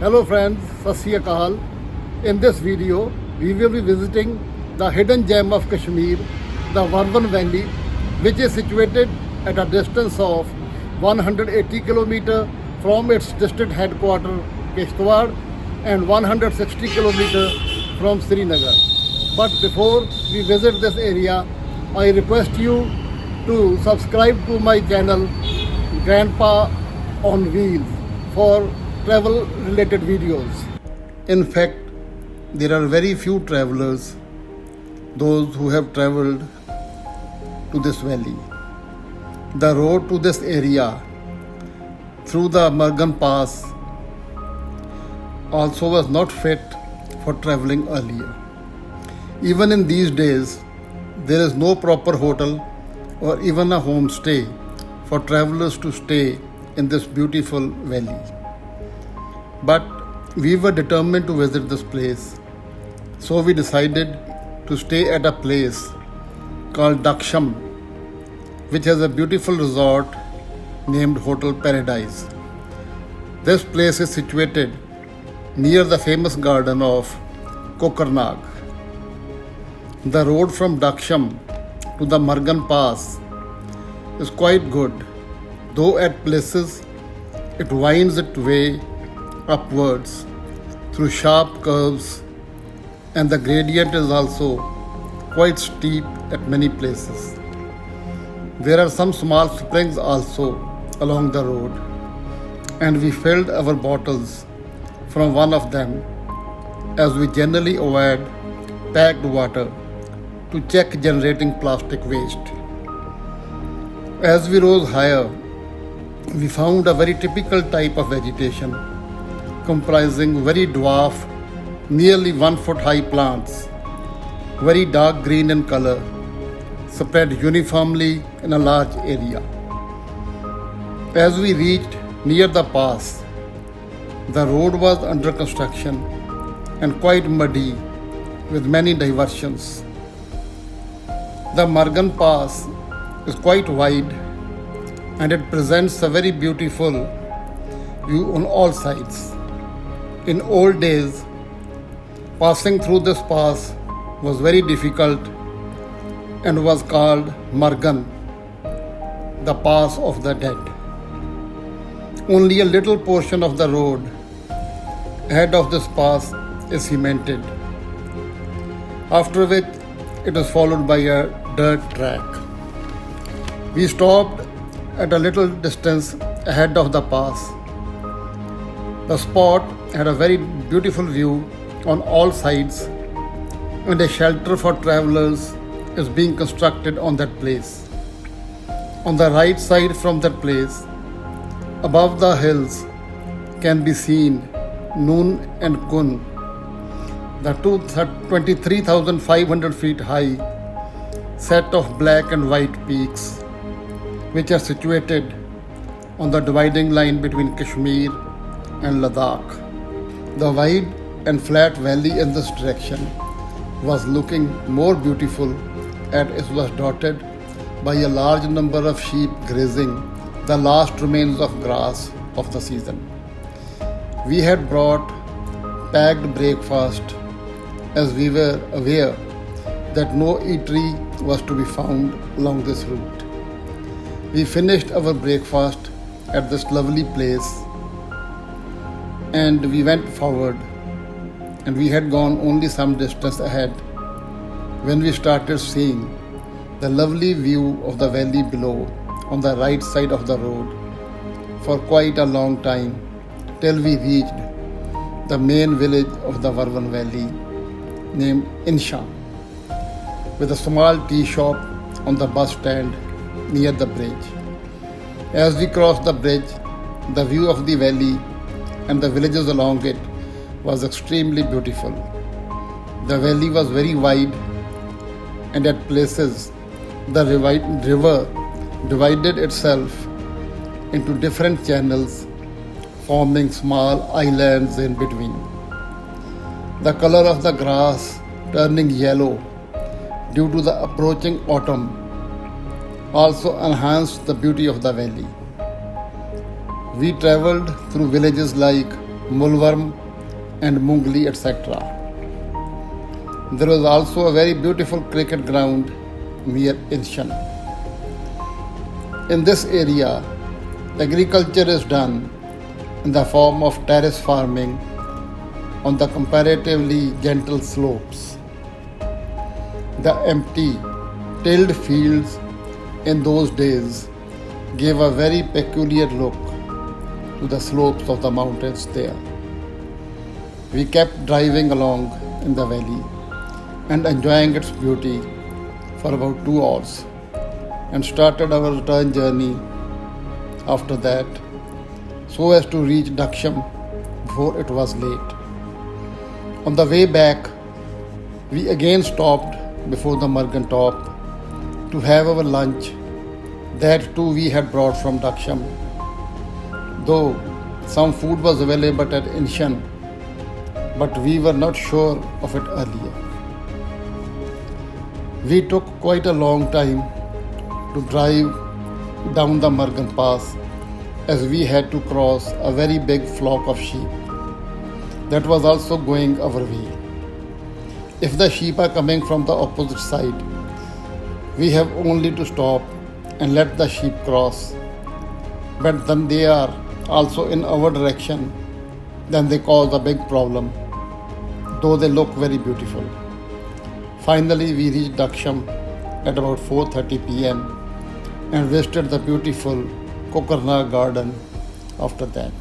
Hello friends, Sat Sri Akal. In this video, we will be visiting the hidden gem of Kashmir, the Warwan Valley, which is situated at a distance of 180 km from its district headquarters, Kishtwar, and 160 km from Srinagar. But before we visit this area, I request you to subscribe to my channel, Grandpa on Wheels, for travel related videos. In fact, there are very few travelers, those who have traveled to this valley. The road to this area through the Murgan Pass also was not fit for traveling earlier. Even in these days, there is no proper hotel or even a homestay for travelers to stay in this beautiful valley. But we were determined to visit this place, so we decided to stay at a place called Daksham, which has a beautiful resort named Hotel Paradise. This place is situated near the famous garden of Kokarnag. The road from Daksham to the Murgan Pass is quite good, though at places it winds its way upwards through sharp curves, and the gradient is also quite steep at many places. There are some small springs also along the road, and we filled our bottles from one of them, as we generally avoid packed water to check generating plastic waste. As we rose higher, we found a very typical type of vegetation comprising very dwarf, nearly 1 foot high plants, very dark green in color, spread uniformly in a large area. As we reached near the pass, the road was under construction and quite muddy with many diversions. The Murgan Pass is quite wide and it presents a very beautiful view on all sides. In old days, passing through this pass was very difficult and was called Murgan, the Pass of the Dead. Only a little portion of the road ahead of this pass is cemented, after which it is followed by a dirt track. We stopped at a little distance ahead of the pass. The spot had a very beautiful view on all sides, and a shelter for travelers is being constructed on that place. On the right side from that place, above the hills, can be seen Noon and Kun, the 23,500 feet high set of black and white peaks, which are situated on the dividing line between Kashmir and Ladakh. The wide and flat valley in this direction was looking more beautiful, and it was dotted by a large number of sheep grazing the last remains of grass of the season. We had brought packed breakfast, as we were aware that no eatery was to be found along this route. We finished our breakfast at this lovely place and we went forward, and we had gone only some distance ahead when we started seeing the lovely view of the valley below on the right side of the road for quite a long time, till we reached the main village of the Warwan Valley named Insha, with a small tea shop on the bus stand near the bridge. As we crossed the bridge, the view of the valley and the villages along it was extremely beautiful. The valley was very wide, and at places the river divided itself into different channels, forming small islands in between. The color of the grass turning yellow due to the approaching autumn also enhanced the beauty of the valley. We traveled through villages like mulworm, and mungli, etc. There was also a very beautiful cricket ground near Inshan. In this area, agriculture is done in the form of terrace farming on the comparatively gentle slopes. The empty, tilled fields in those days gave a very peculiar look to the slopes of the mountains there. We kept driving along in the valley and enjoying its beauty for about 2 hours and started our return journey after that so as to reach Daksham before it was late. On the way back, we again stopped before the Murgan top to have our lunch. That too we had brought from Daksham, though some food was available at Inshan, but we were not sure of it earlier. We took quite a long time to drive down the Murgan Pass as we had to cross a very big flock of sheep that was also going our way. If the sheep are coming from the opposite side, we have only to stop and let the sheep cross. But then they are also in our direction, then they cause a big problem, though they look very beautiful. Finally, we reached Daksham at about 4:30 p.m. and visited the beautiful Kokarna garden after that.